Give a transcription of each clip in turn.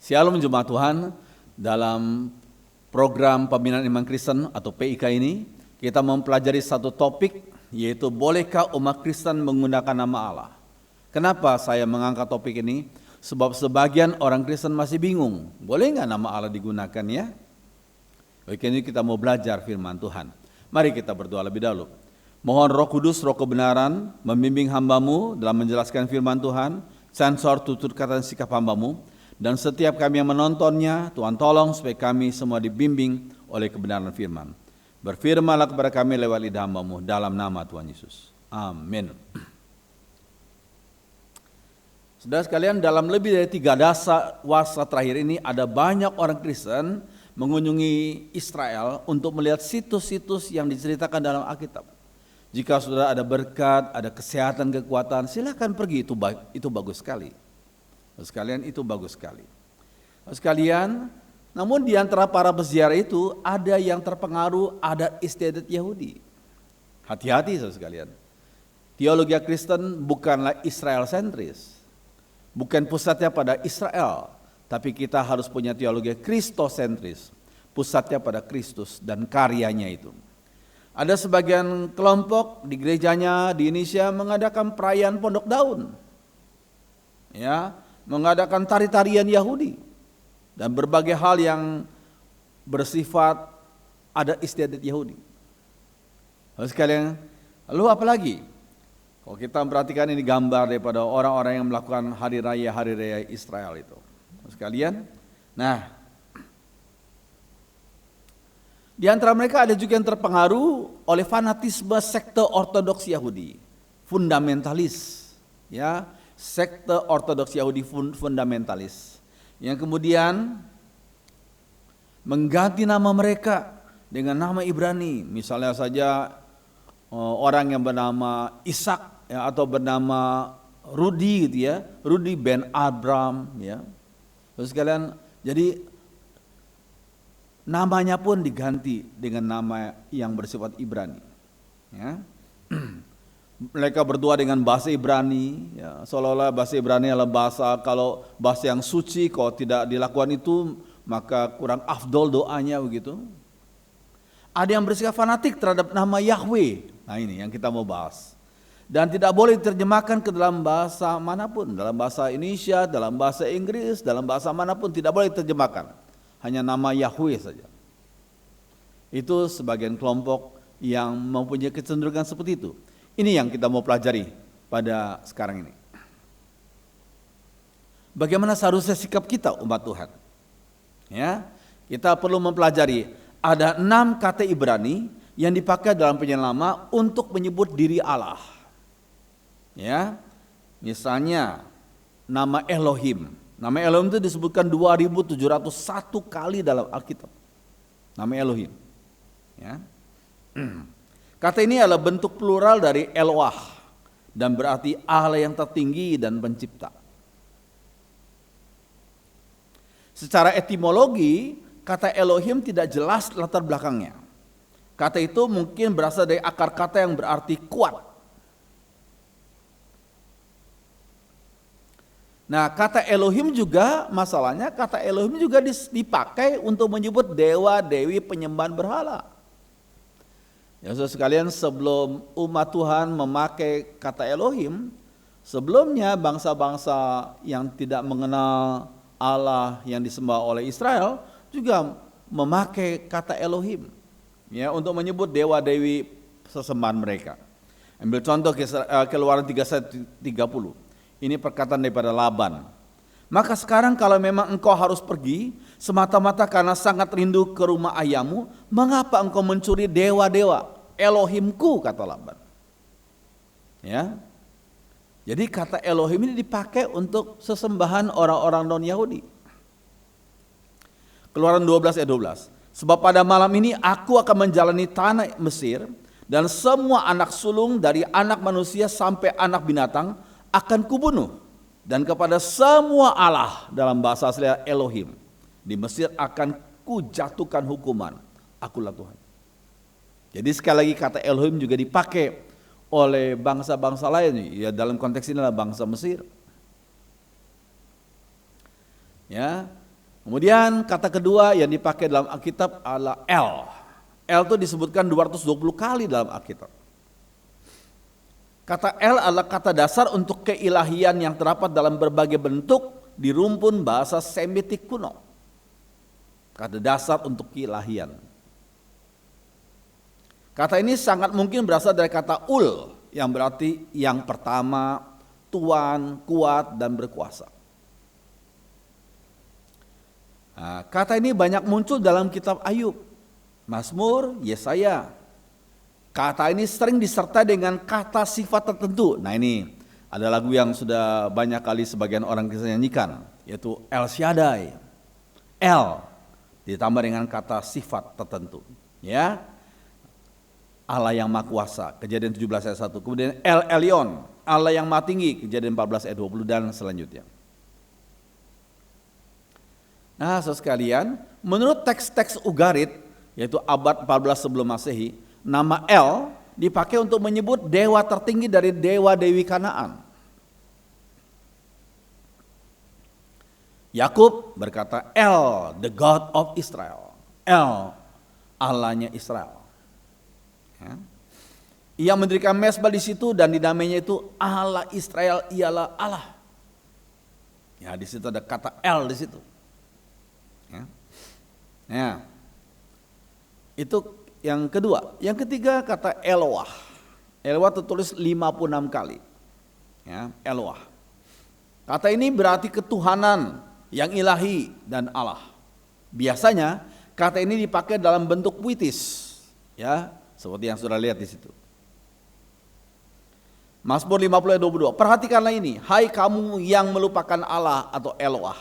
Shalom Jemaat Tuhan, dalam program Pembinaan Iman Kristen atau PIK ini, kita mempelajari satu topik, yaitu bolehkah umat Kristen menggunakan nama Allah. Kenapa saya mengangkat topik ini? Sebab sebagian orang Kristen masih bingung, boleh nggak nama Allah digunakan ya? Oke, ini kita mau belajar firman Tuhan. Mari kita berdoa lebih dahulu. Mohon Roh Kudus, Roh kebenaran, membimbing hambamu dalam menjelaskan firman Tuhan, sensor tutur kata dan sikap hambamu, dan setiap kami yang menontonnya, Tuhan tolong supaya kami semua dibimbing oleh kebenaran firman. Berfirmanlah kepada kami lewat lidah hambamu dalam nama Tuhan Yesus. Amin. Saudara sekalian, dalam lebih dari 3 dasawarsa terakhir ini ada banyak orang Kristen mengunjungi Israel untuk melihat situs-situs yang diceritakan dalam Alkitab. Jika saudara ada berkat, ada kesehatan, kekuatan, silakan pergi, itu bagus sekali. Sekalian itu bagus sekali. Sekalian, namun di antara para peziarah itu ada yang terpengaruh adat istiadat Yahudi. Hati-hati sekalian. Teologi Kristen bukanlah Israel sentris. Bukan pusatnya pada Israel, tapi kita harus punya teologi kristosentris. Pusatnya pada Kristus dan karyanya itu. Ada sebagian kelompok di gerejanya di Indonesia mengadakan perayaan Pondok Daun. Ya, mengadakan tari-tarian Yahudi dan berbagai hal yang bersifat adat istiadat Yahudi. Lalu sekalian, lalu apa lagi? Kalau kita perhatikan ini gambar daripada orang-orang yang melakukan hari raya Israel itu. Lalu sekalian, nah, di antara mereka ada juga yang terpengaruh oleh fanatisme sekte ortodoks Yahudi, fundamentalis, ya. Sekte ortodoks Yahudi fundamentalis yang kemudian mengganti nama mereka dengan nama Ibrani. Misalnya saja orang yang bernama Ishak ya, atau bernama Rudi gitu ya, Rudi ben Abram ya. Terus sekalian, jadi namanya pun diganti dengan nama yang bersifat Ibrani ya. Mereka berdua dengan bahasa Ibrani, ya, seolah-olah bahasa Ibrani adalah bahasa, kalau bahasa yang suci, kalau tidak dilakukan itu maka kurang afdol doanya begitu. Ada yang bersikap fanatik terhadap nama Yahweh. Nah ini yang kita mau bahas. Dan tidak boleh diterjemahkan ke dalam bahasa manapun, dalam bahasa Indonesia, dalam bahasa Inggris, dalam bahasa manapun tidak boleh diterjemahkan. Hanya nama Yahweh saja. Itu sebagian kelompok yang mempunyai kecenderungan seperti itu. Ini yang kita mau pelajari pada sekarang ini. Bagaimana seharusnya sikap kita umat Tuhan? Ya, kita perlu mempelajari ada 6 kata Ibrani yang dipakai dalam Perjanjian Lama untuk menyebut diri Allah. Ya, misalnya nama Elohim. Nama Elohim itu disebutkan 2701 kali dalam Alkitab. Nama Elohim. Ya. Kata ini adalah bentuk plural dari Eloah dan berarti Allah yang tertinggi dan pencipta. Secara etimologi, kata Elohim tidak jelas latar belakangnya. Kata itu mungkin berasal dari akar kata yang berarti kuat. Nah, kata Elohim juga, masalahnya kata Elohim juga dipakai untuk menyebut dewa-dewi penyembahan berhala. Ya saudara sekalian, sebelum umat Tuhan memakai kata Elohim, sebelumnya bangsa-bangsa yang tidak mengenal Allah yang disembah oleh Israel juga memakai kata Elohim ya untuk menyebut dewa-dewi sesembahan mereka. Ambil contoh Keluaran 31:30. Ini perkataan daripada Laban. Maka sekarang kalau memang engkau harus pergi semata-mata karena sangat rindu ke rumah ayahmu, mengapa engkau mencuri dewa-dewa? Elohimku, kata Laban. Ya. Jadi kata Elohim ini dipakai untuk sesembahan orang-orang non-Yahudi. Keluaran 12 ayat 12. Sebab pada malam ini aku akan menjalani tanah Mesir dan semua anak sulung dari anak manusia sampai anak binatang akan kubunuh. Dan kepada semua Allah dalam bahasa asli Elohim di Mesir akan kujatuhkan hukuman. Akulah Tuhan. Jadi sekali lagi kata Elohim juga dipakai oleh bangsa-bangsa lain. Ya dalam konteks ini adalah bangsa Mesir. Ya, Kemudian kata kedua yang dipakai dalam Alkitab adalah El. El itu disebutkan 220 kali dalam Alkitab. Kata El adalah kata dasar untuk keilahian yang terdapat dalam berbagai bentuk di rumpun bahasa Semitik kuno. Kata dasar untuk keilahian. Kata ini sangat mungkin berasal dari kata ul yang berarti yang pertama, tuan, kuat, dan berkuasa. Nah, kata ini banyak muncul dalam kitab Ayub, Mazmur, Yesaya. Kata ini sering disertai dengan kata sifat tertentu. Nah ini ada lagu yang sudah banyak kali sebagian orang Kristen nyanyikan, yaitu El Shaddai. El ditambah dengan kata sifat tertentu. Ya, Allah yang Maha Kuasa, Kejadian 17 ayat 1. Kemudian El Elyon, Allah yang Maha Tinggi, Kejadian 14 ayat 20 dan selanjutnya. Nah, saudara sekalian, menurut teks-teks Ugarit, yaitu abad 14 sebelum Masehi, nama El dipakai untuk menyebut dewa tertinggi dari dewa-dewi Kanaan. Yakub berkata, El, the God of Israel. El, Allahnya Israel. Ya. Ia mendirikan mezbah di situ dan dinamainya itu Allah Israel ialah Allah. Ya, di situ ada kata El di situ. Ya. Ya. Itu yang kedua. Yang ketiga kata Eloah. Eloah tertulis 56 kali. Ya, Eloah. Kata ini berarti ketuhanan yang ilahi dan Allah. Biasanya kata ini dipakai dalam bentuk puitis. Ya, seperti yang sudah lihat di situ. Mazmur 50 ayat 22. Perhatikanlah ini, hai kamu yang melupakan Allah atau Eloah,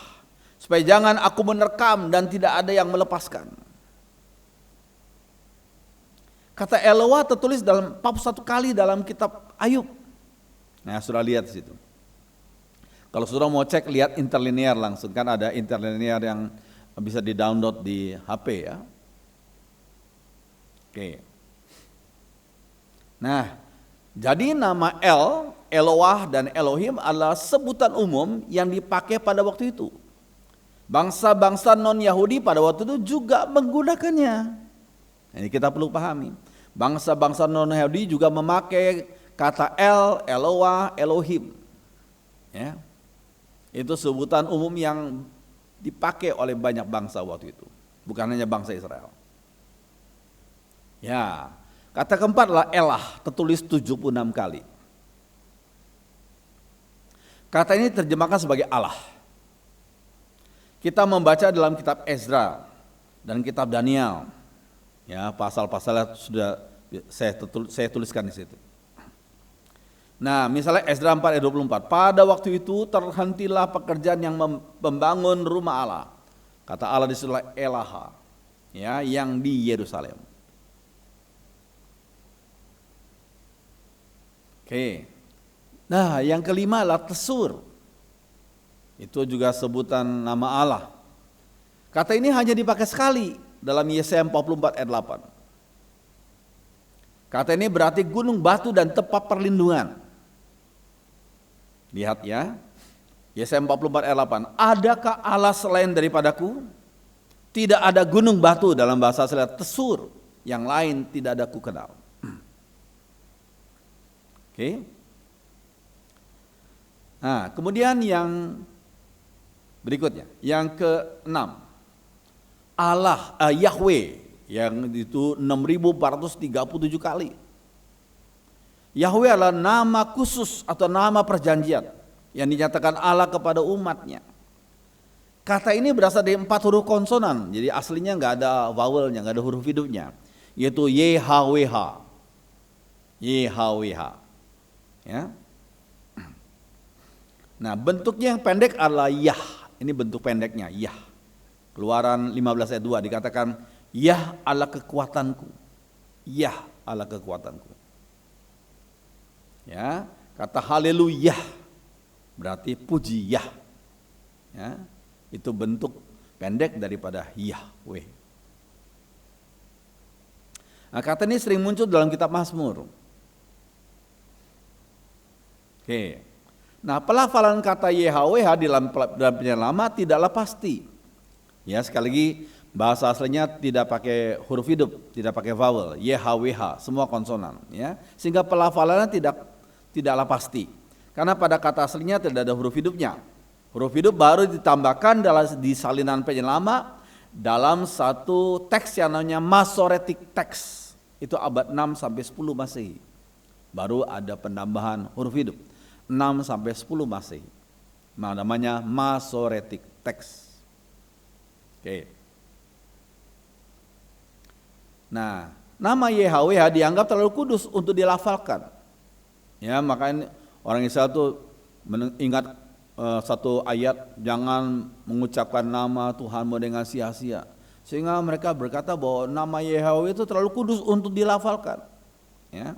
supaya jangan aku menerkam dan tidak ada yang melepaskan. Kata Eloah tertulis dalam 41 kali dalam kitab Ayub. Nah, sudah lihat di situ. Kalau sudah mau cek, lihat interlinear langsung, kan ada interlinear yang bisa di-download di HP ya. Oke. Nah, jadi nama El, Eloah dan Elohim adalah sebutan umum yang dipakai pada waktu itu. Bangsa-bangsa non-Yahudi pada waktu itu juga menggunakannya. Ini kita perlu pahami. Bangsa-bangsa non-Yahudi juga memakai kata El, Eloah, Elohim. Ya. Itu sebutan umum yang dipakai oleh banyak bangsa waktu itu. Bukan hanya bangsa Israel. Ya. Kata keempat adalah Elah, tertulis 76 kali. Kata ini terjemahkan sebagai Allah. Kita membaca dalam kitab Ezra dan kitab Daniel. Ya, pasal-pasalnya sudah saya tuliskan di situ. Nah, misalnya Ezra 4 ayat 24. Pada waktu itu terhentilah pekerjaan yang membangun rumah Allah. Kata Allah di situ Elaha, ya, yang di Yerusalem. Oke. Nah, yang kelima adalah Tesur. Itu juga sebutan nama Allah. Kata ini hanya dipakai sekali dalam Yesaya 44 ayat 8. Kata ini berarti gunung batu dan tempat perlindungan. Lihat ya. Yesaya 44 ayat 8. Adakah Allah selain daripadaku? Tidak ada gunung batu dalam bahasa Israel Tesur. Yang lain tidak ada ku kenal. Oke. Nah, kemudian yang berikutnya, yang ke-6. Allah, Yahweh, yang itu 6.437 kali. Yahweh adalah nama khusus atau nama perjanjian yang dinyatakan Allah kepada umatnya. Kata ini berasal dari 4 huruf konsonan, jadi aslinya nggak ada vowelnya, nggak ada huruf hidupnya, yaitu YHWH. YHWH. Ya. Nah, bentuknya yang pendek adalah Yah. Ini bentuk pendeknya, Yah. Keluaran 15 ayat 2 dikatakan, Yah adalah kekuatanku. Yah adalah kekuatanku. Ya, kata haleluya berarti puji Yah. Ya, itu bentuk pendek daripada Yahweh. Nah, kata ini sering muncul dalam kitab Mazmur. Oke. Nah, pelafalan kata YHWH dalam penyanyi lama tidaklah pasti. Ya, sekali lagi bahasa aslinya tidak pakai huruf hidup, tidak pakai vowel, YHWH, semua konsonan, ya. Sehingga pelafalannya tidaklah pasti. Karena pada kata aslinya tidak ada huruf hidupnya. Huruf hidup baru ditambahkan di salinan penyelama dalam satu teks yang namanya Masoretic Text. Itu abad 6 sampai 10 Masehi. Baru ada penambahan huruf hidup. 6 sampai 10 Masehi. Namanya Masoretic Text. Oke. Nah, nama YHWH dianggap terlalu kudus untuk dilafalkan. Ya, makanya orang Israel itu ingat satu ayat, jangan mengucapkan nama Tuhanmu dengan sia-sia. Sehingga mereka berkata bahwa nama YHWH itu terlalu kudus untuk dilafalkan. Ya.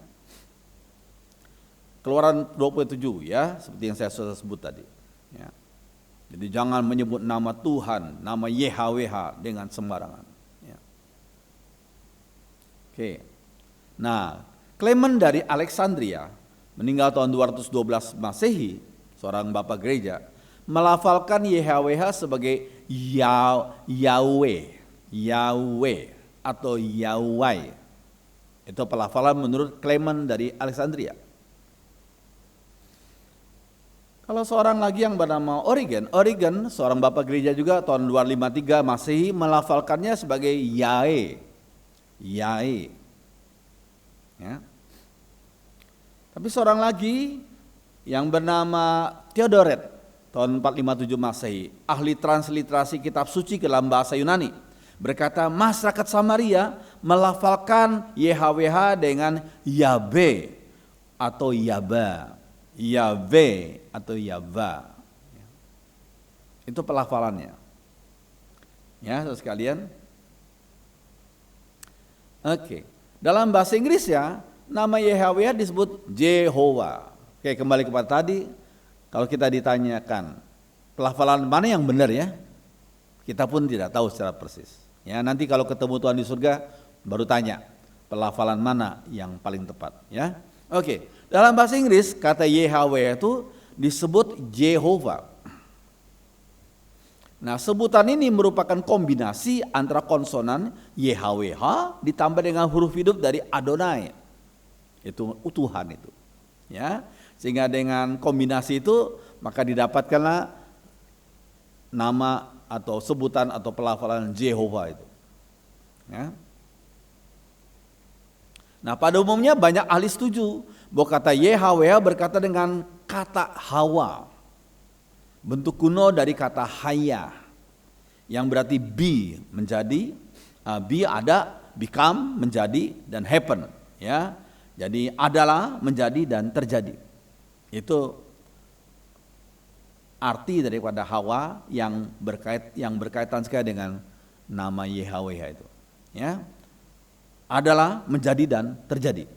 Keluaran 27 ya, seperti yang saya sudah sebut tadi. Ya. Jadi jangan menyebut nama Tuhan, nama YHWH dengan sembarangan. Oke. Nah, Clement dari Alexandria meninggal tahun 212 Masehi, seorang bapak gereja, melafalkan YHWH sebagai Yahweh atau Yahweh. Itu pelafalan menurut Clement dari Alexandria. Kalau seorang lagi yang bernama Origen seorang bapak gereja juga tahun 253 Masehi melafalkannya sebagai Yahweh. Ya. Tapi seorang lagi yang bernama Theodoret tahun 457 Masehi, ahli transliterasi kitab suci ke dalam bahasa Yunani, berkata masyarakat Samaria melafalkan YHWH dengan Yabe atau Yaba, Yahweh atau Yaba. Itu pelafalannya. Ya, saudara sekalian. Oke. Dalam bahasa Inggris ya, nama YHWH disebut Jehovah. Oke, kembali kepada tadi, kalau kita ditanyakan pelafalan mana yang benar ya, kita pun tidak tahu secara persis. Ya, nanti kalau ketemu Tuhan di surga baru tanya pelafalan mana yang paling tepat. Ya, oke. Dalam bahasa Inggris kata YHWH itu disebut Jehovah. Nah, sebutan ini merupakan kombinasi antara konsonan YHWH ditambah dengan huruf hidup dari Adonai. Itu Tuhan itu. Ya. Sehingga dengan kombinasi itu maka didapatkanlah nama atau sebutan atau pelafalan Jehovah itu. Ya. Nah, pada umumnya banyak ahli setuju bahwa kata YHWH berkata dengan kata Hawa. Bentuk kuno dari kata haya yang berarti be menjadi, be ada, become menjadi dan happen, ya. Jadi adalah menjadi dan terjadi. Itu arti daripada Hawa yang berkaitan sekali dengan nama YHWH itu, ya. Adalah menjadi dan terjadi.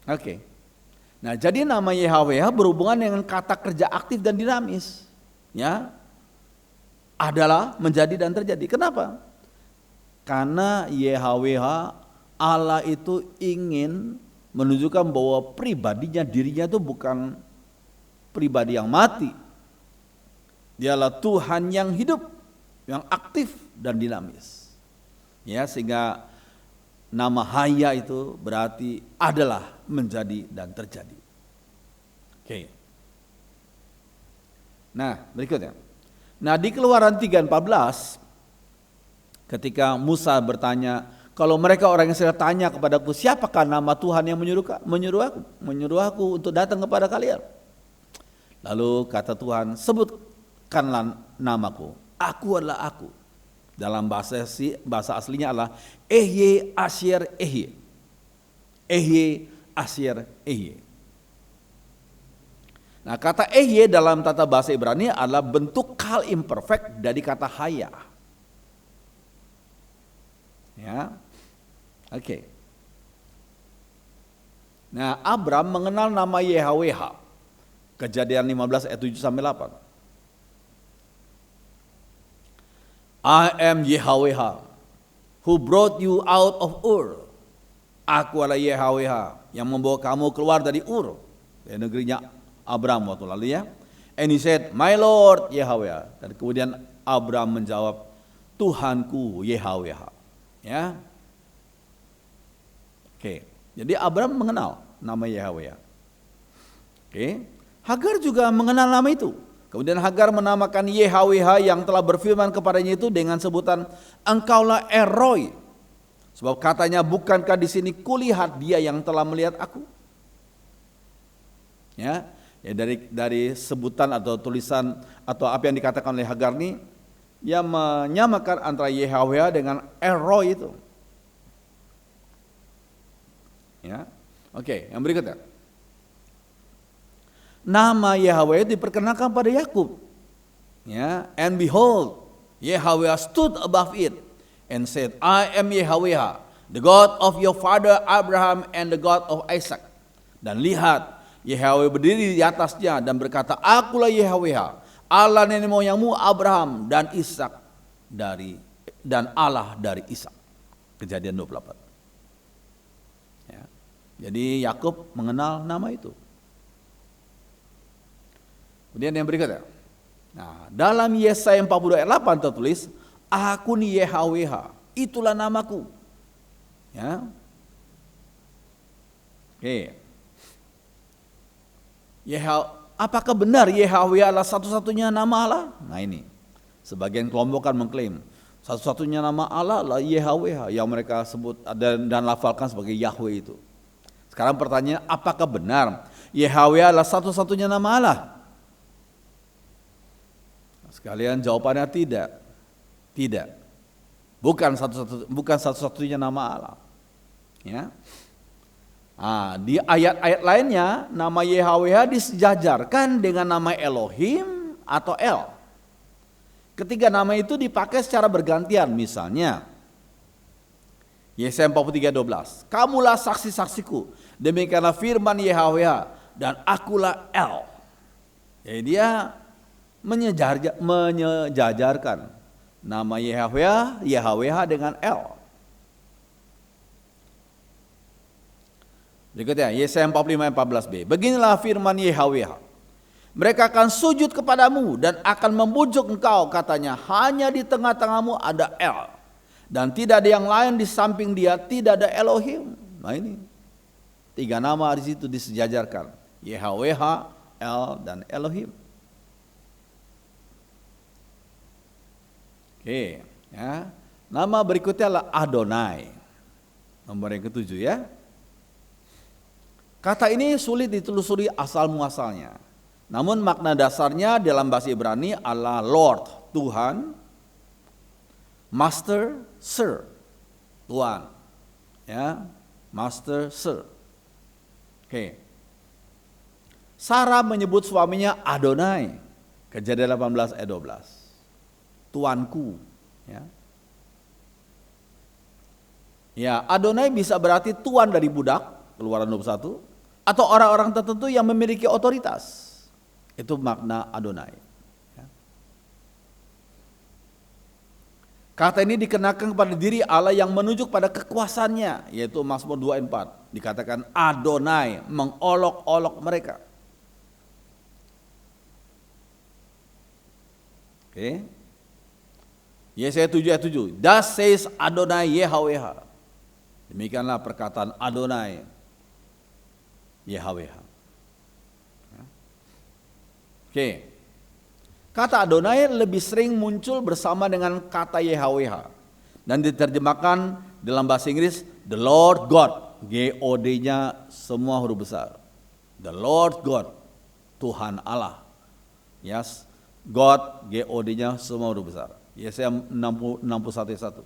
Oke. Nah, jadi nama YHWH berhubungan dengan kata kerja aktif dan dinamis. Ya. Adalah, menjadi dan terjadi. Kenapa? Karena YHWH Allah itu ingin menunjukkan bahwa pribadinya, dirinya itu bukan pribadi yang mati. Dialah Tuhan yang hidup, yang aktif dan dinamis. Ya, sehingga nama Haya itu berarti adalah, menjadi dan terjadi. Oke. Nah, berikutnya. Nah, di Keluaran 3:14 ketika Musa bertanya, kalau mereka orang yang saya tanya kepadaku, siapakah nama Tuhan yang menyuruh aku untuk datang kepada kalian? Lalu kata Tuhan, sebutkanlah namaku. Aku adalah aku. Dalam bahasa aslinya adalah Ehye Asyir Ehye. Ehye Asyir Ehye. Nah, kata Ehye dalam tata bahasa Ibrani adalah bentuk hal imperfect dari kata Haya. Ya. Oke. Nah, Abram mengenal nama YHWH. Kejadian 15 ayat 7 sampai 8. I am YHWH who brought you out of Ur. Aku adalah YHWH yang membawa kamu keluar dari Ur, dari negerinya Abram waktu lalu ya. And he said, my Lord YHWH. Dan kemudian Abraham menjawab, Tuhanku YHWH. Ya. Oke. Jadi Abraham mengenal nama YHWH. Oke. Hagar juga mengenal nama itu. Kemudian Hagar menamakan YHWH yang telah berfirman kepadanya itu dengan sebutan engkaulah Eroi. Sebab katanya, bukankah di sini kulihat dia yang telah melihat aku? Ya, dari sebutan atau tulisan atau apa yang dikatakan oleh Hagar ini, yang menyamakan antara YHWH dengan Eroi itu. Ya, oke, yang berikutnya. Nama YHWH diperkenalkan pada Yakub. Ya, and behold, YHWH stood above it and said, I am YHWH, the God of your father Abraham and the God of Isaac. Dan lihat, YHWH berdiri di atasnya dan berkata, akulah YHWH, Allah nenek moyangmu Abraham dan Ishak dan Allah dari Ishak. Kejadian 24. Ya. Jadi Yakub mengenal nama itu. Kemudian yang berikutnya. Nah, dalam Yesaya 42 ayat 8 tertulis, aku nih YHWH, itulah namaku. Ya. Oke. Apakah benar YHWH adalah satu-satunya nama Allah? Nah ini, sebagian kelompok kan mengklaim satu-satunya nama Allah adalah YHWH yang mereka sebut dan lafalkan sebagai Yahweh itu. Sekarang pertanyaan, apakah benar YHWH adalah satu-satunya nama Allah? Sekalian jawabannya tidak. Tidak. Bukan satu-satunya nama Allah. Ya. Nah, di ayat-ayat lainnya nama YHWH disejajarkan dengan nama Elohim atau El. Ketiga nama itu dipakai secara bergantian. Misalnya Yesaya 43:12, kamulah saksi-saksiku, demikianlah firman YHWH, dan akulah El. Jadi dia menyejajarkan nama YHWH dengan El. Berikutnya Yesaya 45:14b. Beginilah firman YHWH, mereka akan sujud kepadamu dan akan membujuk engkau, katanya, hanya di tengah-tengahmu ada El, dan tidak ada yang lain di samping dia, tidak ada Elohim. Nah ini tiga nama di situ disejajarkan, YHWH, El, dan Elohim. Oke, ya. Nama berikutnya adalah Adonai. Nomor yang ketujuh ya. Kata ini sulit ditelusuri asal muasalnya. Namun makna dasarnya dalam bahasa Ibrani adalah Lord, Tuhan, Master, Sir, Tuan. Ya, Master, Sir. Oke. Sarah menyebut suaminya Adonai. Kejadian 18 ayat 12. Tuanku, ya. Ya, Adonai bisa berarti tuan dari budak, Keluaran 21, atau orang-orang tertentu yang memiliki otoritas. Itu makna Adonai. Ya. Kata ini dikenakan kepada diri Allah yang menunjuk pada kekuasaannya, yaitu Mazmur 2 ayat 4. Dikatakan Adonai mengolok-olok mereka. Oke. Yesaya 7 ayat 7. Thus says Adonai YHWH. Demikianlah perkataan Adonai YHWH. Oke. Kata Adonai lebih sering muncul bersama dengan kata YHWH dan diterjemahkan dalam bahasa Inggris the Lord God. G-O-D-nya semua huruf besar. The Lord God, Tuhan Allah. Yes, God, G-O-D-nya semua huruf besar. Yesaya 61:1.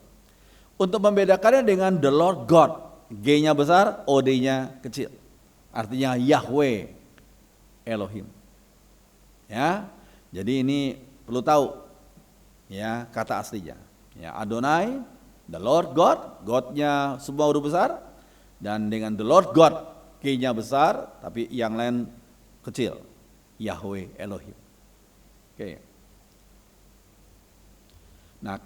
Untuk membedakannya dengan the Lord God, G-nya besar, O-D-nya kecil. Artinya Yahweh, Elohim. Ya, jadi ini perlu tahu ya kata aslinya. Ya, Adonai, the Lord God, God-nya semua huruf besar, dan dengan the Lord God, G-nya besar, tapi yang lain kecil. Yahweh, Elohim. Oke. Nah,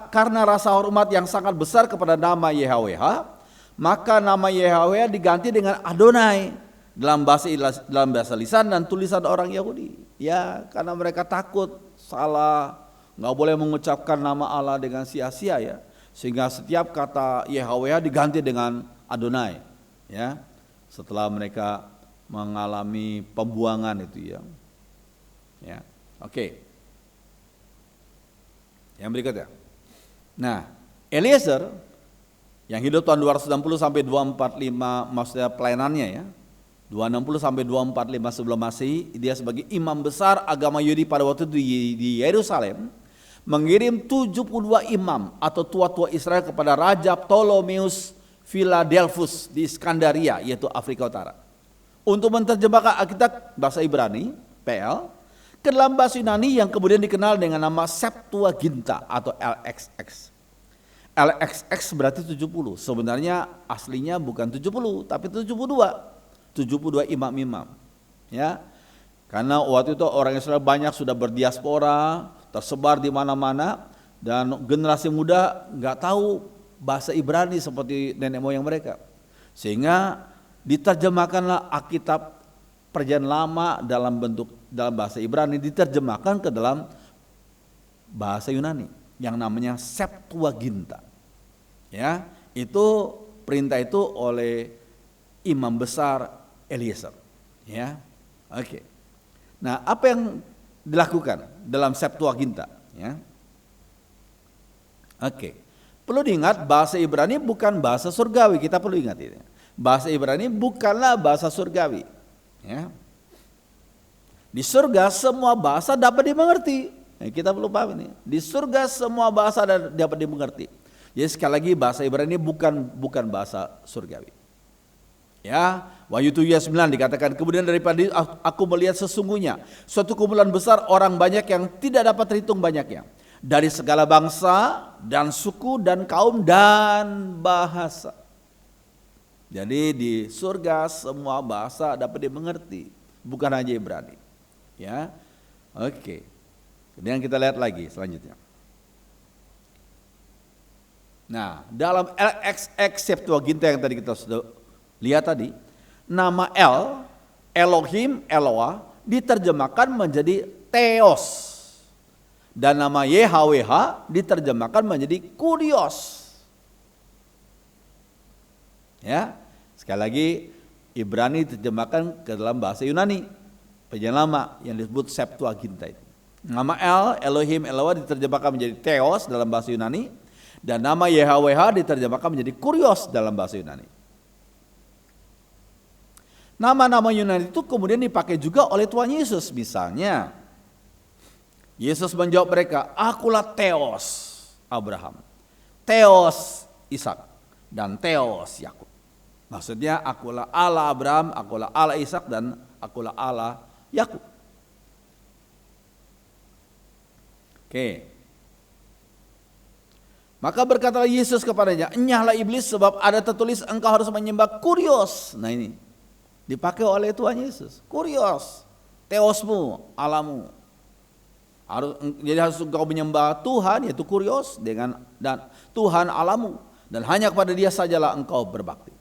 karena rasa hormat yang sangat besar kepada nama YHWH, maka nama YHWH diganti dengan Adonai dalam bahasa lisan dan tulisan orang Yahudi. Ya, karena mereka takut salah nggak boleh mengucapkan nama Allah dengan sia-sia ya. Sehingga setiap kata YHWH diganti dengan Adonai ya. Setelah mereka mengalami pembuangan itu ya. Ya. Oke. Yang berikutnya. Nah, Eliezer yang hidup tahun 260 sampai 245 maksudnya pelayanannya ya. 260 sampai 245 sebelum Masehi, dia sebagai imam besar agama Yahudi pada waktu itu di Yerusalem mengirim 72 imam atau tua-tua Israel kepada Raja Ptolemeus Philadelphus di Iskandaria yaitu Afrika Utara untuk menerjemahkan Alkitab bahasa Ibrani PL ke dalam bahasa Yunani yang kemudian dikenal dengan nama Septuaginta atau LXX. LXX berarti 70. Sebenarnya aslinya bukan 70 tapi 72 imam-imam. Ya. Karena waktu itu orang Israel banyak sudah berdiaspora, tersebar di mana-mana dan generasi muda nggak tahu bahasa Ibrani seperti nenek moyang mereka. Sehingga diterjemahkanlah Alkitab Perjanjian Lama dalam bahasa Ibrani diterjemahkan ke dalam bahasa Yunani yang namanya Septuaginta. Ya, itu perintah itu oleh imam besar Eliezer. Ya. Oke. Nah, apa yang dilakukan dalam Septuaginta, ya? Oke. Perlu diingat bahasa Ibrani bukan bahasa surgawi, kita perlu ingat ini. Bahasa Ibrani bukanlah bahasa surgawi, ya. Di surga semua bahasa dapat dimengerti. Kita perlu paham ini. Di surga semua bahasa dapat dimengerti. Jadi sekali lagi bahasa Ibrani bukan bahasa surgawi. Ya, Wahyu 7:9 dikatakan kemudian daripada aku melihat sesungguhnya suatu kumpulan besar orang banyak yang tidak dapat terhitung banyaknya dari segala bangsa dan suku dan kaum dan bahasa. Jadi di surga semua bahasa dapat dimengerti, bukan hanya Ibrani. Ya. Oke. Kemudian kita lihat lagi selanjutnya. Nah, dalam LXX Septuaginta yang tadi kita sudah lihat tadi, nama Elohim, Eloah diterjemahkan menjadi Theos. Dan nama YHWH diterjemahkan menjadi Kurios. Ya, sekali lagi Ibrani diterjemahkan ke dalam bahasa Yunani, Perjanjian Lama yang disebut Septuaginta itu. Nama Elohim, Eloah diterjemahkan menjadi Theos dalam bahasa Yunani dan nama YHWH diterjemahkan menjadi Kurios dalam bahasa Yunani. Nama-nama Yunani itu kemudian dipakai juga oleh Tuhan Yesus. Misalnya, Yesus menjawab mereka, akulah Theos Abraham, Theos Ishak, dan Theos Yakub. Maksudnya akulah Allah Abraham, akulah Allah Ishak, dan akulah Allah Yakub. Oke. Maka berkatalah Yesus kepadanya, enyahlah iblis sebab ada tertulis engkau harus menyembah Kurios. Nah ini dipakai oleh Tuhan Yesus. Kurios, Theosmu, Allahmu. Jadi harus engkau menyembah Tuhan yaitu Kurios dan Tuhan Allahmu dan hanya kepada Dia sajalah engkau berbakti.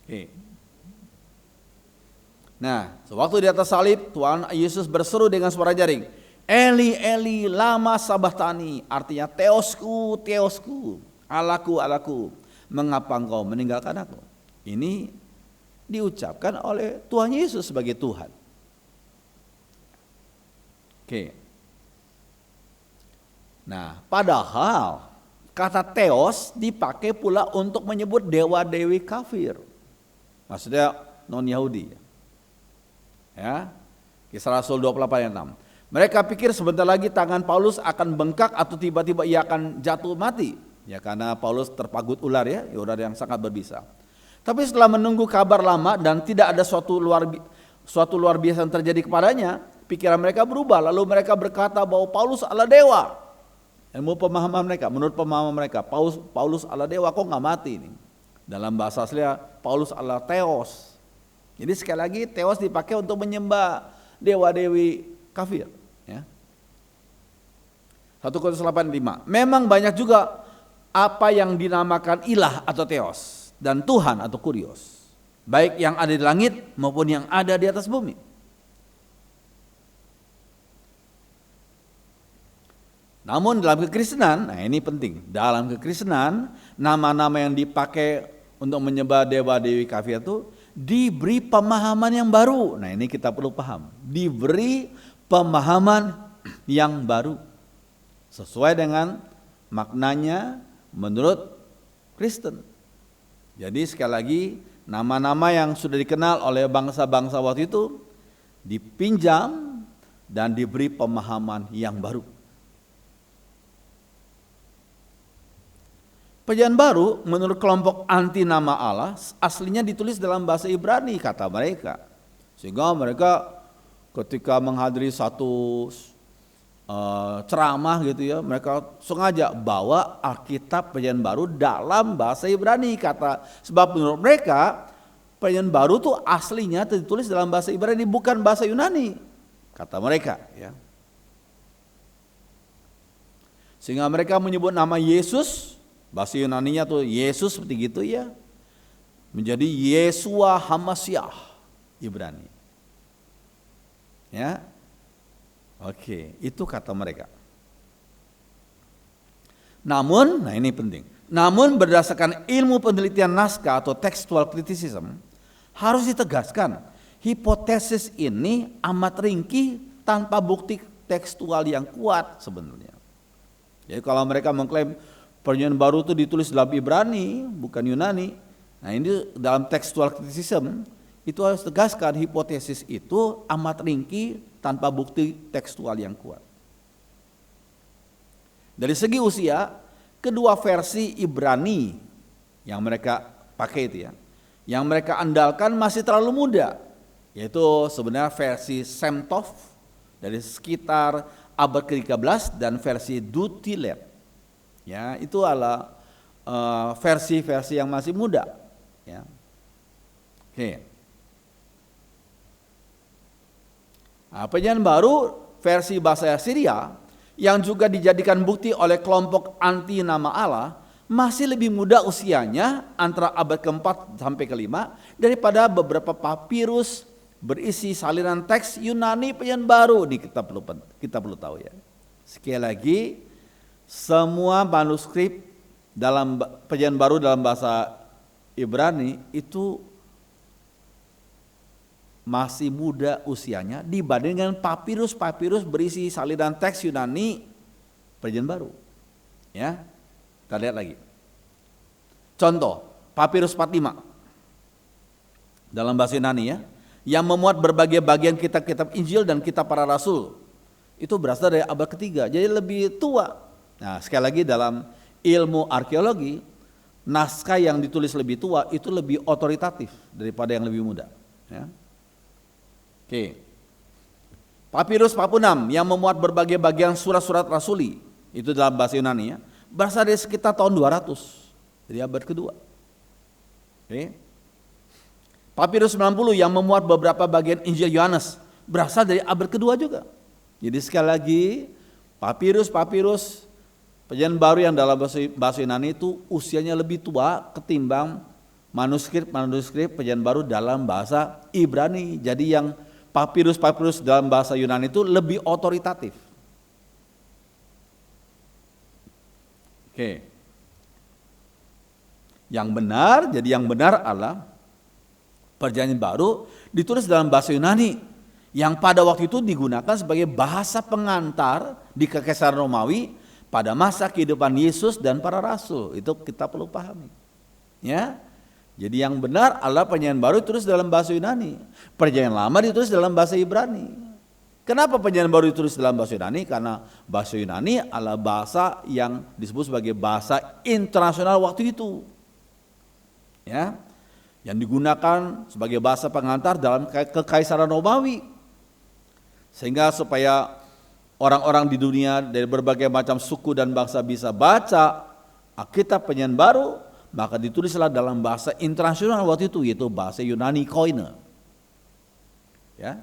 Oke. Nah, sewaktu di atas salib Tuhan Yesus berseru dengan suara nyaring, Eli Eli lama sabachthani, artinya Theosku, Theosku, Allahku, Allahku, mengapa engkau meninggalkan aku? Ini diucapkan oleh Tuhan Yesus sebagai Tuhan. Oke. Nah, padahal kata Theos dipakai pula untuk menyebut dewa-dewi kafir. Maksudnya non-Yahudi. Ya. Kisah Rasul 28 ayat 6. Mereka pikir sebentar lagi tangan Paulus akan bengkak atau tiba-tiba ia akan jatuh mati. Ya karena Paulus terpagut ular ya ular yang sangat berbisa. Tapi setelah menunggu kabar lama dan tidak ada suatu luar biasa yang terjadi kepadanya, pikiran mereka berubah. Lalu mereka berkata bahwa Paulus adalah dewa. Menurut pemahaman mereka, Paulus adalah dewa, kok nggak mati ini? Dalam bahasa aslinya Paulus adalah Theos. Jadi sekali lagi Theos dipakai untuk menyembah dewa-dewi kafir. Ya. 1 Korintus 8:5. Memang banyak juga apa yang dinamakan ilah atau Theos dan Tuhan atau Kurios, baik yang ada di langit maupun yang ada di atas bumi. Namun dalam kekristenan, nah ini penting, dalam kekristenan nama-nama yang dipakai untuk menyembah dewa-dewi kafir itu diberi pemahaman yang baru. Nah ini kita perlu paham, diberi pemahaman yang baru sesuai dengan maknanya menurut Kristen. Jadi sekali lagi, nama-nama yang sudah dikenal oleh bangsa-bangsa waktu itu dipinjam dan diberi pemahaman yang baru. Perjanjian Baru menurut kelompok anti nama Allah aslinya ditulis dalam bahasa Ibrani kata mereka. Sehingga mereka ketika menghadiri satu ceramah gitu ya, mereka sengaja bawa Alkitab Perjanjian Baru dalam bahasa Ibrani kata, sebab menurut mereka Perjanjian Baru itu aslinya ditulis dalam bahasa Ibrani bukan bahasa Yunani kata mereka ya. Sehingga mereka menyebut nama Yesus, bahasa Yunaninya tuh Yesus seperti gitu ya, menjadi Yeshua Hamasyah Ibrani. Ya. Oke, itu kata mereka. Namun, nah ini penting. Namun berdasarkan ilmu penelitian naskah atau textual criticism harus ditegaskan, hipotesis ini amat ringkih tanpa bukti tekstual yang kuat sebenarnya. Jadi kalau mereka mengklaim Perjanjian Baru itu ditulis dalam Ibrani, bukan Yunani. Nah ini dalam textual criticism itu harus tegaskan hipotesis itu amat ringkih tanpa bukti tekstual yang kuat. Dari segi usia, kedua versi Ibrani yang mereka pakai itu ya, yang mereka andalkan masih terlalu muda, yaitu sebenarnya versi Semtov dari sekitar abad ke-13 dan versi Dutilet. Ya, itu adalah versi-versi yang masih muda. Ya. Oke. Nah, Perjanjian Baru versi bahasa Syria yang juga dijadikan bukti oleh kelompok anti nama Allah masih lebih muda usianya antara abad ke-4 sampai ke-5 daripada beberapa papirus berisi salinan teks Yunani Perjanjian Baru. Ini kita perlu tahu ya. Sekali lagi, semua manuskrip dalam Perjanjian Baru dalam bahasa Ibrani itu masih muda usianya dibandingkan papirus-papirus berisi salinan teks Yunani Perjanjian Baru. Ya, kita lihat lagi. Contoh, papirus 45 dalam bahasa Yunani ya, yang memuat berbagai bagian kitab-kitab Injil dan kitab para rasul. Itu berasal dari abad ketiga, jadi lebih tua. Nah, sekali lagi dalam ilmu arkeologi, naskah yang ditulis lebih tua itu lebih otoritatif daripada yang lebih muda. Ya. Oke. Papirus 46 yang memuat berbagai bagian surat-surat rasuli, itu dalam bahasa Yunani ya, berasal dari sekitar tahun 200, dari abad kedua. Oke. Papirus 90 yang memuat beberapa bagian Injil Yohanes, berasal dari abad kedua juga. Jadi sekali lagi, papirus Perjanjian Baru yang dalam bahasa Yunani itu usianya lebih tua ketimbang manuskrip Perjanjian Baru dalam bahasa Ibrani. Jadi yang papirus dalam bahasa Yunani itu lebih otoritatif. Oke. Yang benar adalah Perjanjian Baru ditulis dalam bahasa Yunani yang pada waktu itu digunakan sebagai bahasa pengantar di Kekaisaran Romawi pada masa kehidupan Yesus dan para rasul. Itu kita perlu pahami. Ya. Jadi yang benar adalah Perjanjian Baru ditulis dalam bahasa Yunani. Perjanjian Lama ditulis dalam bahasa Ibrani. Kenapa Perjanjian Baru ditulis dalam bahasa Yunani? Karena bahasa Yunani adalah bahasa yang disebut sebagai bahasa internasional waktu itu. Ya. Yang digunakan sebagai bahasa pengantar dalam Kekaisaran Romawi. Sehingga supaya orang-orang di dunia dari berbagai macam suku dan bangsa bisa baca Alkitab Perjanjian Baru, maka ditulislah dalam bahasa internasional waktu itu, yaitu bahasa Yunani Koine. Ya.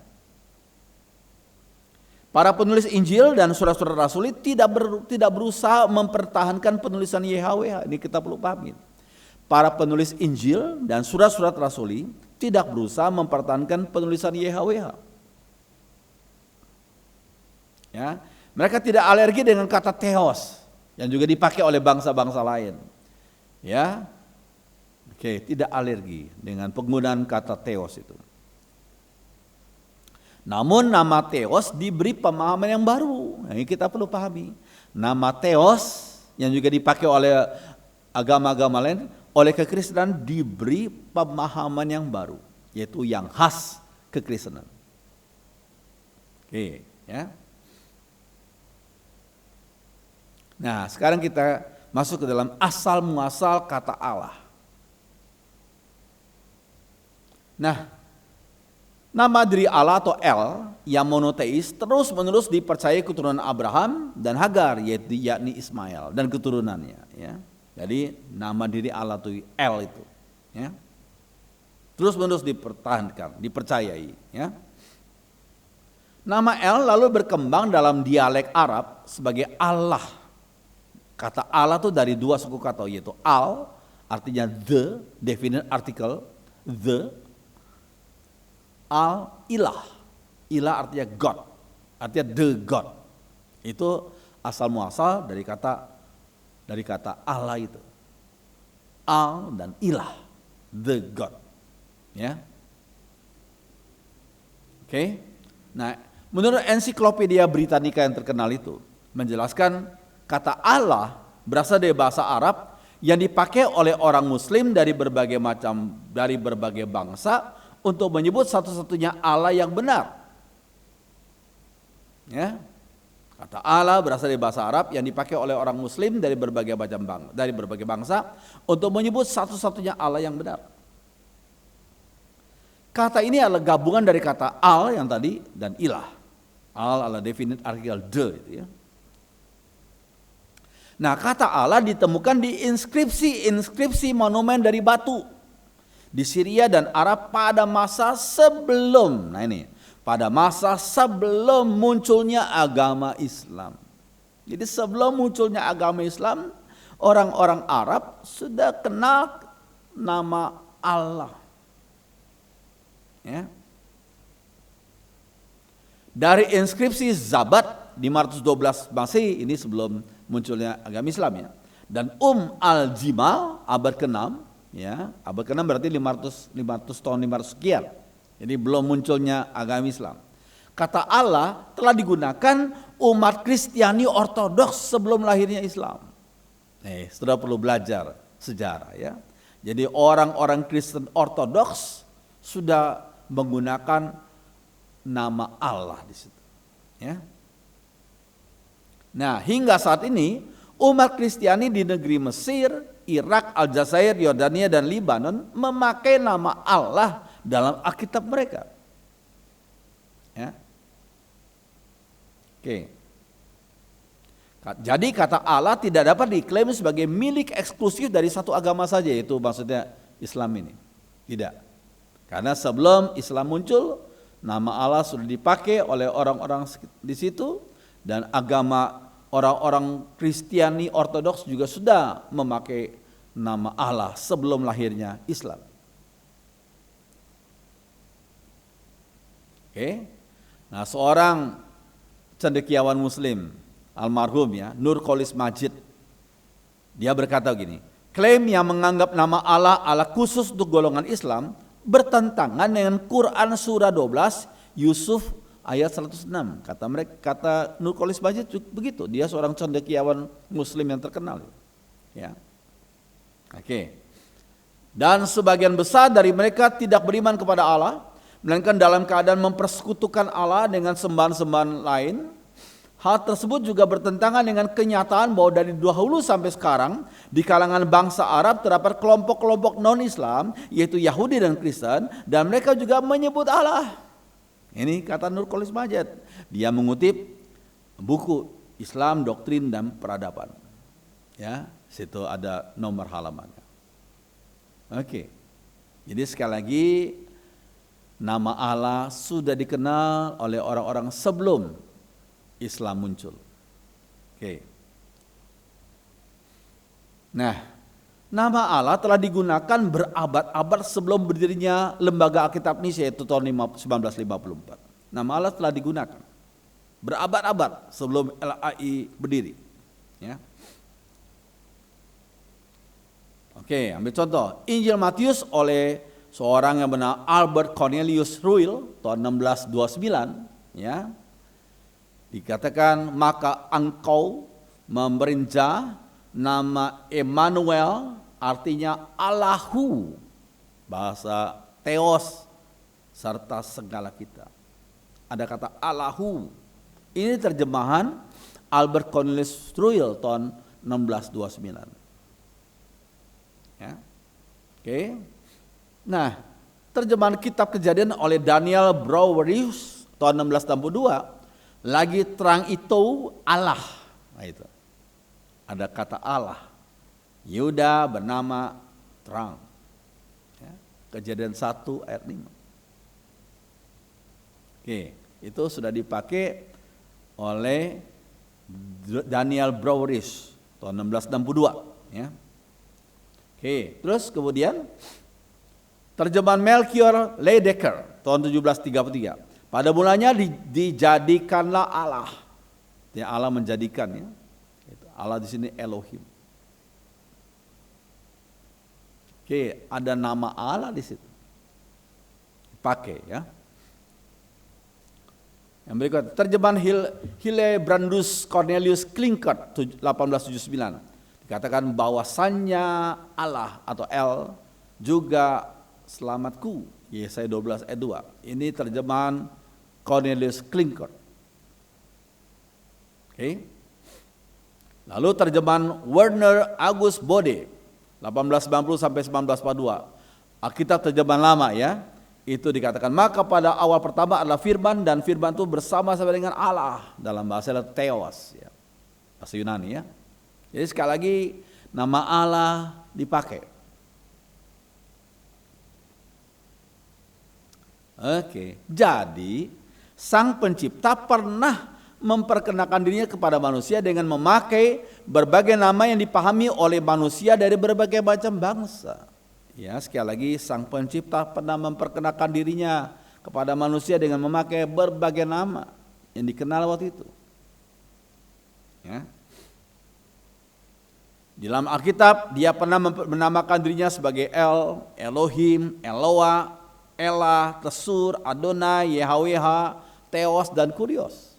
Para penulis Injil dan surat-surat rasuli tidak berusaha mempertahankan penulisan YHWH. Ini kita perlu pahami. Para penulis Injil dan surat-surat rasuli tidak berusaha mempertahankan penulisan YHWH. Ya, Mereka tidak alergi dengan kata theos yang juga dipakai oleh bangsa-bangsa lain. Ya. Oke, tidak alergi dengan penggunaan kata theos itu. Namun nama theos diberi pemahaman yang baru. Nah, ini kita perlu pahami. Nama theos yang juga dipakai oleh agama-agama lain, oleh kekristenan diberi pemahaman yang baru, yaitu yang khas kekristenan. Oke, ya. Nah, sekarang kita masuk ke dalam asal muasal kata Allah. Nah, nama diri Allah atau El yang monoteis terus menerus dipercayai keturunan Abraham dan Hagar, yakni Ismail dan keturunannya. Ya. Jadi nama diri Allah itu El itu, ya. Terus menerus dipertahankan, dipercayai. Ya. Nama El lalu berkembang dalam dialek Arab sebagai Allah. Kata Allah itu dari dua suku kata, yaitu Al artinya the, definite article the. Al-ilah, ilah artinya God, artinya the God. Itu asal muasal dari kata Allah itu. Al dan ilah, the God. Ya. Oke. Nah, menurut ensiklopedia Britannica yang terkenal itu menjelaskan kata Allah berasal dari bahasa Arab yang dipakai oleh orang Muslim dari berbagai bangsa untuk menyebut satu-satunya Allah yang benar. Ya. Kata Allah berasal dari bahasa Arab yang dipakai oleh orang Muslim dari berbagai bangsa untuk menyebut satu-satunya Allah yang benar. Kata ini adalah gabungan dari kata al yang tadi dan ilah. Al adalah definite article the itu ya. Nah, kata Allah ditemukan di inskripsi monumen dari batu di Syria dan Arab pada masa sebelum munculnya agama Islam. Jadi sebelum munculnya agama Islam, orang-orang Arab sudah kenal nama Allah. Ya. Dari inskripsi Zabat 512 Masehi, ini sebelum munculnya agama Islam ya. Dan al-Jimal abad ke-6, ya, abad ke-6 berarti 500 tahun 500 sekian. Jadi belum munculnya agama Islam. Kata Allah telah digunakan umat Kristiani Ortodoks sebelum lahirnya Islam. Sudah perlu belajar sejarah ya. Jadi orang-orang Kristen Ortodoks sudah menggunakan nama Allah di situ. Ya. Nah, hingga saat ini umat Kristiani di negeri Mesir, Irak, Aljazair, Yordania dan Libanon memakai nama Allah dalam Alkitab mereka. Ya. Oke. Jadi kata Allah tidak dapat diklaim sebagai milik eksklusif dari satu agama saja, yaitu maksudnya Islam ini. Tidak. Karena sebelum Islam muncul, nama Allah sudah dipakai oleh orang-orang di situ dan agama orang-orang Kristiani Ortodoks juga sudah memakai nama Allah sebelum lahirnya Islam. Oke. Nah, seorang cendekiawan Muslim almarhum ya, Nurcholis Majid, dia berkata gini, klaim yang menganggap nama Allah khusus untuk golongan Islam bertentangan dengan Quran surah 12 Yusuf ayat 106. Kata Nurcholis Majid begitu. Dia seorang cendekiawan Muslim yang terkenal. Ya. Oke. Dan sebagian besar dari mereka tidak beriman kepada Allah, melainkan dalam keadaan mempersekutukan Allah dengan sembahan-sembahan lain. Hal tersebut juga bertentangan dengan kenyataan bahwa dari dahulu sampai sekarang di kalangan bangsa Arab terdapat kelompok-kelompok non-Islam, yaitu Yahudi dan Kristen, dan mereka juga menyebut Allah. Ini kata Nurcholis Majid. Dia mengutip buku Islam, Doktrin dan Peradaban. Ya, situ ada nomor halamannya. Oke. Jadi sekali lagi nama Allah sudah dikenal oleh orang-orang sebelum Islam muncul. Oke. Nah, nama Allah telah digunakan berabad-abad sebelum berdirinya lembaga Alkitab Indonesia, yaitu tahun 1954. Nama Allah telah digunakan. berabad-abad sebelum LAI berdiri. Ya. Oke, ambil contoh Injil Matius oleh seorang yang bernama Albert Cornelius Ruyle tahun 1629. Ya, dikatakan maka engkau memberinja nama Emmanuel, artinya Allahu, bahasa Theos, serta segala kita. Ada kata Allahu. Ini terjemahan Albert Cornelius Ruyle tahun 1629. Ya. Oke. Nah, terjemahan kitab Kejadian oleh Daniel Browerius tahun 1662, lagi terang itu Allah. Nah, itu. Ada kata Allah. Yuda bernama terang. Ya. Kejadian 1 ayat 5. Oke, itu sudah dipakai oleh Daniel Browerius tahun 1662. Ya. Oke, terus kemudian terjemahan Melchior Leidecker tahun 1733. Pada mulanya dijadikanlah Allah. Ya, Allah menjadikan, ya. Allah di sini Elohim. Oke, ada nama Allah di situ. Pakai, ya. Yang berikut terjemahan Hillebrandus Cornelius Klinkert 1879. Dikatakan bahwasannya Allah atau El juga selamatku. Yesaya 12 ayat 2. Ini terjemahan Cornelius Klinkert. Oke. Lalu terjemahan Werner August Bode 1890 sampai 1942. Alkitab terjemahan lama, ya. Itu dikatakan maka pada awal pertama adalah firman, dan firman itu bersama-sama dengan Allah, dalam bahasa Theos, ya. Bahasa Yunani, ya. Jadi sekali lagi nama Allah dipakai. Oke, jadi Sang Pencipta pernah memperkenalkan dirinya kepada manusia dengan memakai berbagai nama yang dipahami oleh manusia dari berbagai macam bangsa. Ya, sekali lagi Sang Pencipta pernah memperkenalkan dirinya kepada manusia dengan memakai berbagai nama yang dikenal waktu itu. Ya. Di dalam Alkitab dia pernah menamakan dirinya sebagai El, Elohim, Eloa, Elah, Tesur, Adonai, Yahweh, Theos, dan Kurios.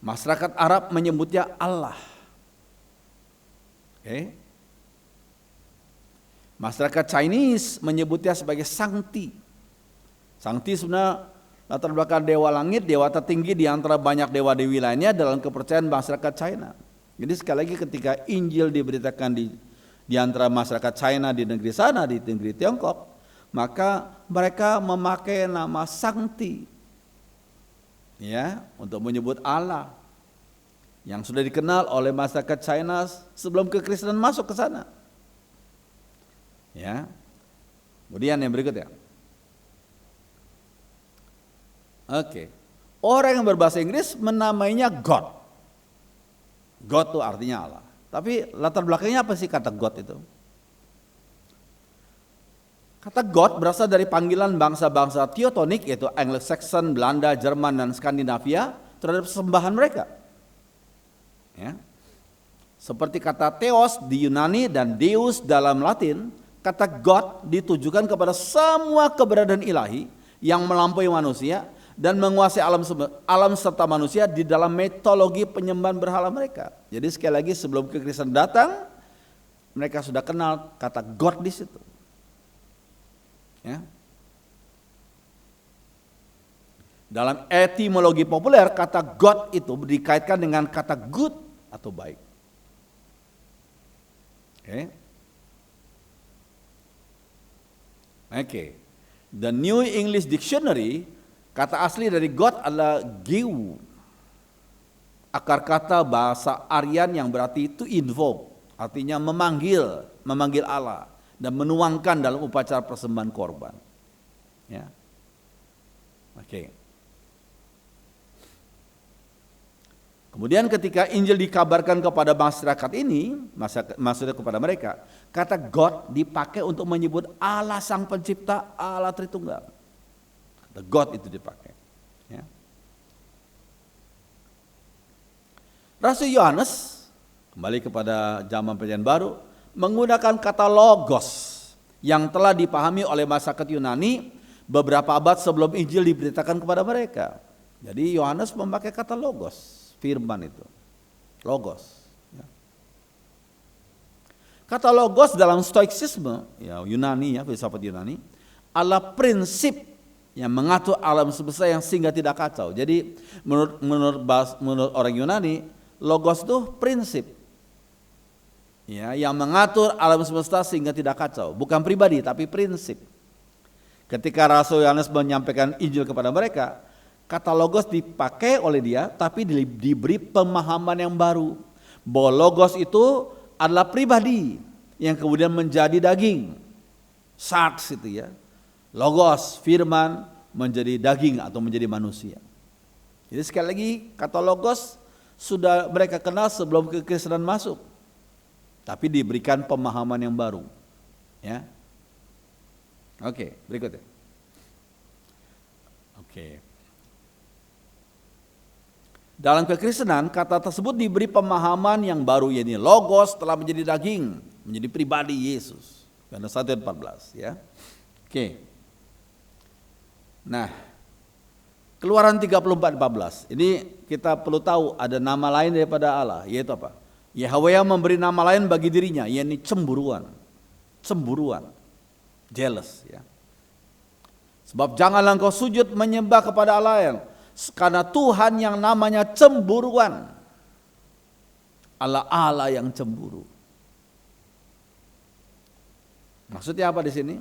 Masyarakat Arab menyebutnya Allah. Okay. Masyarakat Chinese menyebutnya sebagai Sangti. Sangti sebenarnya latar belakang dewa langit, dewa tertinggi di antara banyak dewa-dewi lainnya dalam kepercayaan masyarakat China. Jadi sekali lagi ketika Injil diberitakan di antara masyarakat China di negeri sana, di negeri Tiongkok, maka mereka memakai nama Sangti, ya, untuk menyebut Allah yang sudah dikenal oleh masyarakat China sebelum kekristenan masuk ke sana. Ya. Kemudian yang berikutnya. Oke. Orang yang berbahasa Inggris menamainya God. God itu artinya Allah. Tapi latar belakangnya apa sih kata God itu? Kata God berasal dari panggilan bangsa-bangsa Teotonik, yaitu Anglo-Saxon, Belanda, Jerman, dan Skandinavia terhadap sembahan mereka. Ya. Seperti kata Theos di Yunani dan Deus dalam Latin, kata God ditujukan kepada semua keberadaan ilahi yang melampaui manusia dan menguasai alam serta manusia di dalam mitologi penyembahan berhala mereka. Jadi sekali lagi sebelum kekristenan datang, mereka sudah kenal kata God di situ. Ya. Dalam etimologi populer, kata God itu dikaitkan dengan kata good atau baik. Oke. The New English Dictionary, kata asli dari God adalah Geu. Akar kata bahasa Aryan yang berarti to invoke, artinya memanggil Allah dan menuangkan dalam upacara persembahan korban. Ya. Oke. Kemudian ketika Injil dikabarkan kepada masyarakat ini, maksudnya kepada mereka, kata God dipakai untuk menyebut Allah Sang Pencipta, Allah Tritunggal. The God itu dipakai. Ya. Rasul Yohanes, kembali kepada zaman perjanjian baru, menggunakan kata logos yang telah dipahami oleh masyarakat Yunani beberapa abad sebelum Injil diberitakan kepada mereka. Jadi Yohanes memakai kata logos, firman itu. Logos. Ya. Kata logos dalam stoicisme, ya Yunani ya, filsafat Yunani, adalah prinsip yang mengatur alam semesta yang sehingga tidak kacau. Jadi menurut orang Yunani, logos itu prinsip ya, yang mengatur alam semesta sehingga tidak kacau. Bukan pribadi tapi prinsip. Ketika Rasul Yohanes menyampaikan Injil kepada mereka, kata logos dipakai oleh dia tapi diberi pemahaman yang baru. Bahwa logos itu adalah pribadi yang kemudian menjadi daging. Sarx itu ya. Logos, firman menjadi daging atau menjadi manusia. Jadi sekali lagi kata logos sudah mereka kenal sebelum kekristenan masuk. Tapi diberikan pemahaman yang baru. Ya. Oke, berikutnya. Oke. Dalam kekristenan kata tersebut diberi pemahaman yang baru, yaitu logos telah menjadi daging, menjadi pribadi Yesus. Yohanes 1:14 ya. Oke. Nah, Keluaran 34:14. Ini kita perlu tahu ada nama lain daripada Allah, yaitu apa? Yahweh yang memberi nama lain bagi dirinya, yakni cemburuan. Cemburuan. Jealous ya. Sebab janganlah engkau sujud menyembah kepada Allah lain, karena Tuhan yang namanya cemburuan. Allah yang cemburu. Maksudnya apa di sini?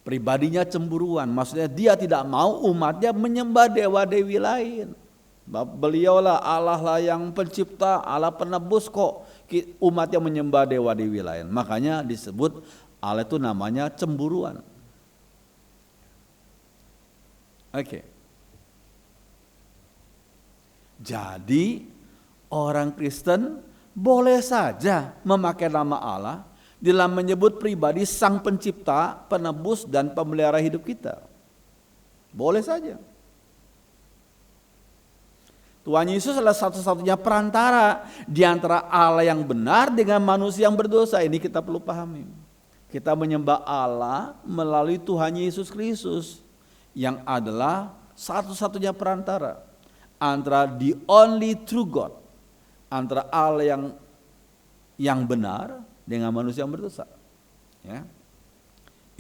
Pribadinya cemburuan, maksudnya dia tidak mau umatnya menyembah dewa-dewi lain. Beliaulah Allah lah yang pencipta, Allah penebus, kok umatnya menyembah dewa-dewi lain. Makanya disebut Allah itu namanya cemburuan. Oke. Jadi orang Kristen boleh saja memakai nama Allah dalam menyebut pribadi sang pencipta, penebus dan pemelihara hidup kita. Boleh saja. Tuhan Yesus adalah satu-satunya perantara di antara Allah yang benar dengan manusia yang berdosa. Ini kita perlu pahami. Kita menyembah Allah melalui Tuhan Yesus Kristus yang adalah satu-satunya perantara antara the only true God, antara Allah yang benar dengan manusia yang berdosa. Ya.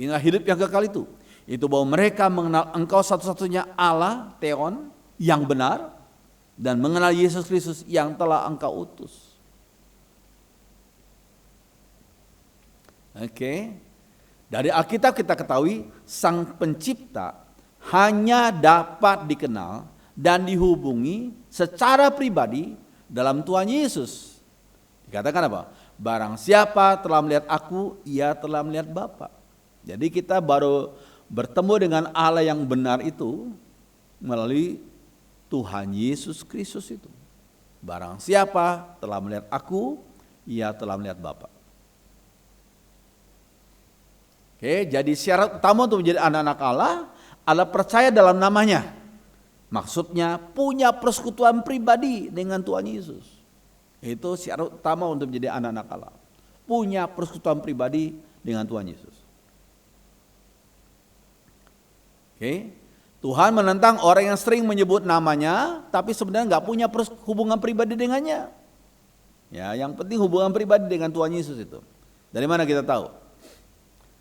Inilah hidup yang kekal itu. Itu bahwa mereka mengenal Engkau satu-satunya Allah, Theon, yang benar, dan mengenal Yesus Kristus yang telah Engkau utus. Oke. Dari Alkitab kita ketahui sang pencipta hanya dapat dikenal dan dihubungi secara pribadi dalam Tuhan Yesus. Dikatakan apa? Barang siapa telah melihat aku, ia telah melihat Bapa. Jadi kita baru bertemu dengan Allah yang benar itu melalui Tuhan Yesus Kristus itu. Barang siapa telah melihat aku, ia telah melihat Bapa. Oke, jadi syarat utama untuk menjadi anak-anak Allah adalah percaya dalam namanya. Maksudnya punya persekutuan pribadi dengan Tuhan Yesus. Itu syarat utama untuk menjadi anak-anak Allah. Punya persekutuan pribadi dengan Tuhan Yesus. Oke, Tuhan menentang orang yang sering menyebut namanya, tapi sebenarnya nggak punya hubungan pribadi dengannya. Ya, yang penting hubungan pribadi dengan Tuhan Yesus itu. Dari mana kita tahu?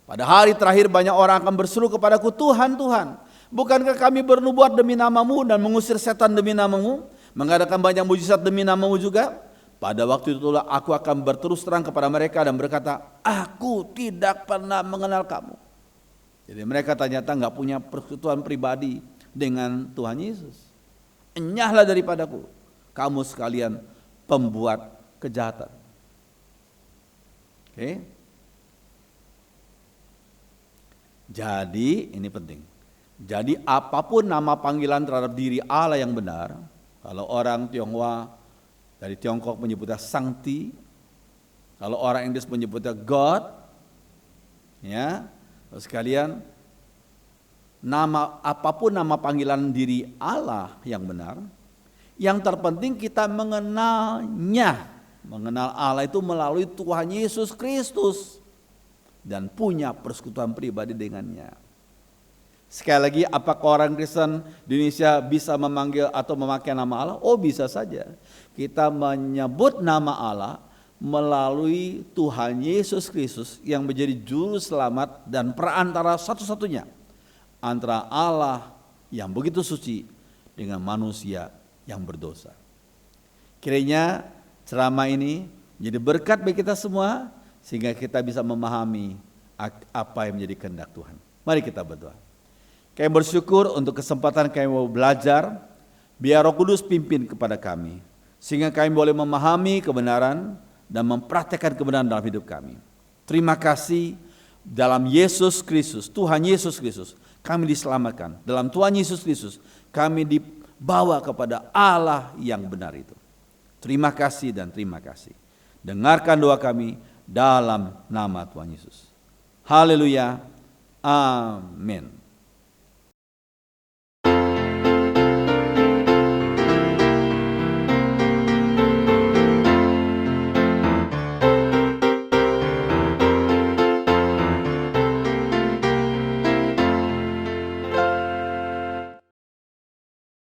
Pada hari terakhir banyak orang akan berseru kepadaku, Tuhan, Tuhan, bukankah kami bernubuat demi namamu dan mengusir setan demi namamu, mengadakan banyak mujizat demi namamu juga? Pada waktu itulah aku akan berterus terang kepada mereka dan berkata, aku tidak pernah mengenal kamu. Jadi mereka ternyata nggak punya persekutuan pribadi dengan Tuhan Yesus. Enyahlah daripadaku, kamu sekalian pembuat kejahatan. Oke. Jadi ini penting. Jadi apapun nama panggilan terhadap diri Allah yang benar, kalau orang Tionghoa dari Tiongkok menyebutnya Sangti, kalau orang Inggris menyebutnya God, ya, terus sekalian apapun nama panggilan diri Allah yang benar, yang terpenting kita mengenalnya. Mengenal Allah itu melalui Tuhan Yesus Kristus dan punya persekutuan pribadi dengannya. Sekali lagi, apakah orang Kristen di Indonesia bisa memanggil atau memakai nama Allah? Oh, bisa saja. Kita menyebut nama Allah melalui Tuhan Yesus Kristus yang menjadi juru selamat dan perantara satu-satunya antara Allah yang begitu suci dengan manusia yang berdosa. Kiranya ceramah ini menjadi berkat bagi kita semua sehingga kita bisa memahami apa yang menjadi kehendak Tuhan. Mari kita berdoa. Kami bersyukur untuk kesempatan kami mau belajar, biar Roh Kudus pimpin kepada kami sehingga kami boleh memahami kebenaran dan mempraktekkan kebenaran dalam hidup kami. Terima kasih, dalam Yesus Kristus, Tuhan Yesus Kristus, kami diselamatkan. Dalam Tuhan Yesus Kristus, kami dibawa kepada Allah yang benar itu. Terima kasih dan terima kasih. Dengarkan doa kami dalam nama Tuhan Yesus. Haleluya. Amin.